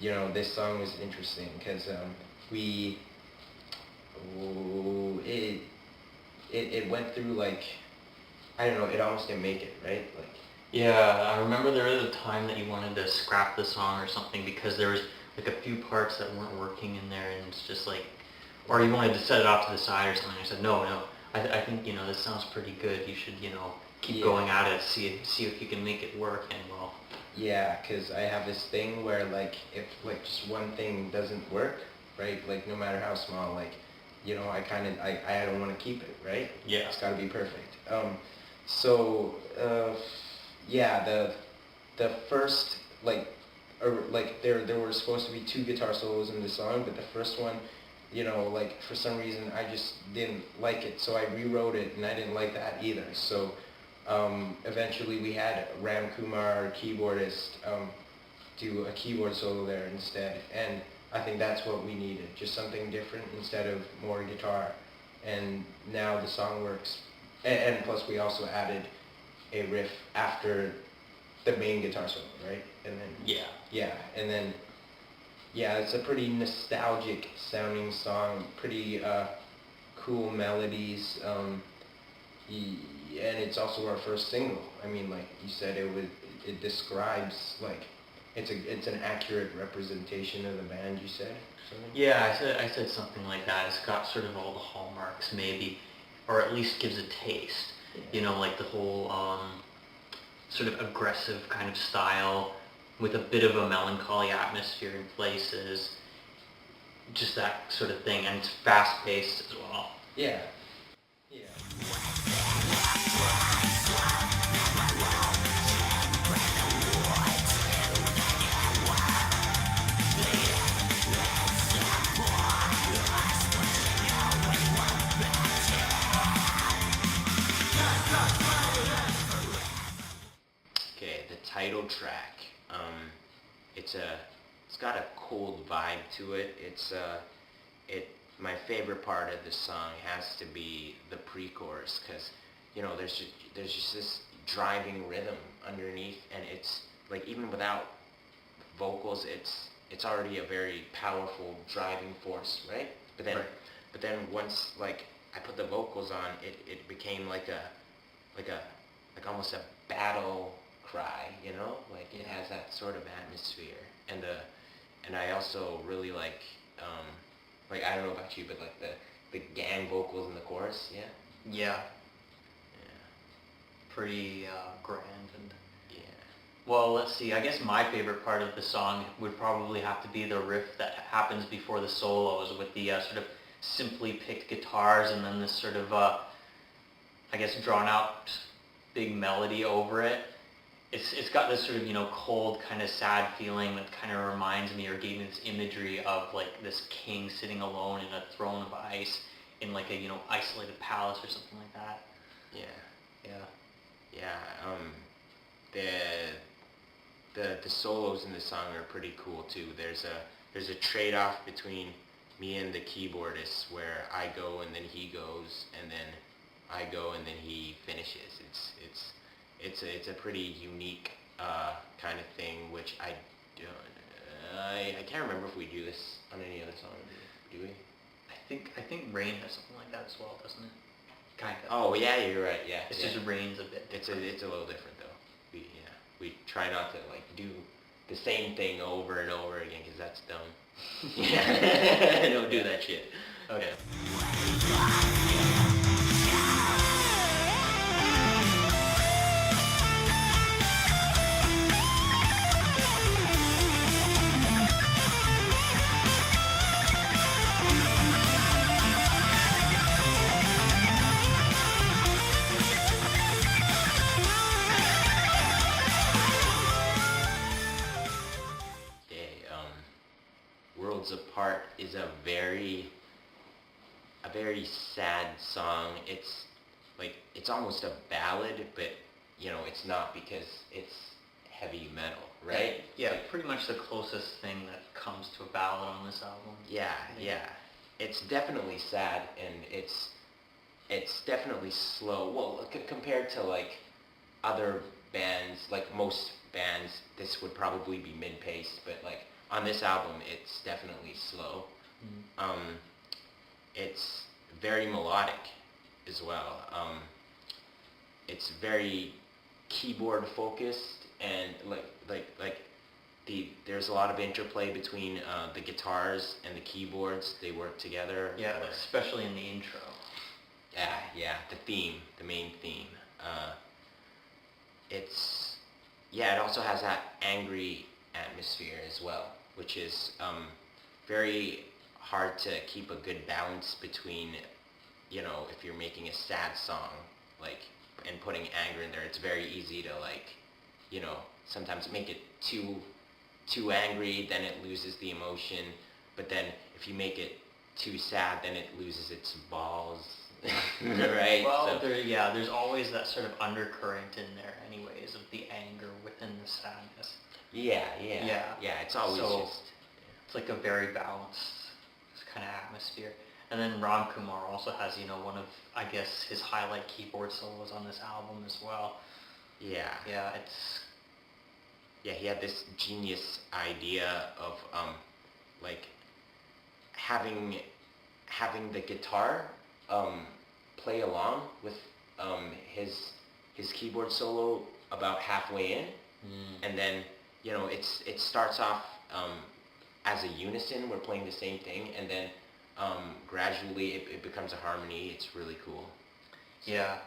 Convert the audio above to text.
this song was interesting because we it it went through like I don't know, it almost didn't make it, right? Like Yeah, I remember there was a time that you wanted to scrap the song or something because there was like a few parts that weren't working in there, and it's just like, or you wanted to set it off to the side or something. I said, no, I think this sounds pretty good. You should keep going at it, see if you can make it work. And well, yeah, because I have this thing where like if like just one thing doesn't work, right? Like no matter how small, like I don't want to keep it, right? Yeah. It's got to be perfect. So yeah, the first like there were supposed to be two guitar solos in the song, but the first one, like for some reason I just didn't like it, so I rewrote it, and I didn't like that either. So eventually we had Ram Kumar, our keyboardist, do a keyboard solo there instead, and I think that's what we needed, just something different instead of more guitar, and now the song works. And plus we also added a riff after the main guitar solo, right? And then and then it's a pretty nostalgic sounding song, pretty cool melodies, and it's also our first single. I mean, like you said, it describes like it's an accurate representation of the band. You said something? Yeah, I said something like that. It's got sort of all the hallmarks, maybe, or at least gives a taste. Yeah. Like the whole sort of aggressive kind of style with a bit of a melancholy atmosphere in places, just that sort of thing, and it's fast-paced as well. Yeah. Okay, the title track. It's got a cold vibe to it. My favorite part of the song has to be the pre-chorus, because there's just this driving rhythm underneath, and it's like even without vocals, it's already a very powerful driving force, right? But then once like I put the vocals on, it became like almost a battle cry, like it has that sort of atmosphere, and I also really like I don't know about you, but like the gang vocals in the chorus, Yeah. Pretty grand and well, let's see. I guess my favorite part of the song would probably have to be the riff that happens before the solos, with the sort of simply picked guitars, and then this sort of I guess drawn out big melody over it. It's got this sort of cold kind of sad feeling that kind of reminds me, or gave me this imagery of like this king sitting alone in a throne of ice in like a isolated palace or something like that. The solos in the song are pretty cool too. There's a trade-off between me and the keyboardist where I go and then he goes, and then I go and then he finishes. It's a pretty unique kind of thing, which I can't remember if we do this on any other song. Do we? I think Rain has something like that as well, doesn't it? Kind of. Oh yeah, you're right. Yeah, It's just Rain's a bit different. It's a little different though. We try not to like do the same thing over and over again, because that's dumb. Yeah, don't do that shit. Okay. Worlds Apart is a very sad song. It's almost a ballad, but it's not, because it's heavy metal, right? Yeah, pretty much the closest thing that comes to a ballad on this album. Yeah. It's definitely sad, and it's definitely slow. Well, compared to like other bands, like most bands, this would probably be mid-paced, but like on this album, it's definitely slow. It's very melodic as well. It's very keyboard focused, and there's a lot of interplay between the guitars and the keyboards. They work together. Yeah, especially in the intro. Yeah, the main theme. It also has that angry atmosphere as well, which is very hard to keep a good balance between, if you're making a sad song, and putting anger in there. It's very easy to sometimes make it too angry, then it loses the emotion. But then if you make it too sad, then it loses its balls. Right? Well, there's always that sort of undercurrent in there anyways of the anger within the sadness. Yeah, it's always it's like a very balanced kind of atmosphere. And then Ram Kumar also has, one of, I guess, his highlight keyboard solos on this album as well. Yeah. Yeah, he had this genius idea of having the guitar play along with his keyboard solo about halfway in, and then it starts off as a unison. We're playing the same thing, and then gradually it becomes a harmony. It's really cool. Yeah,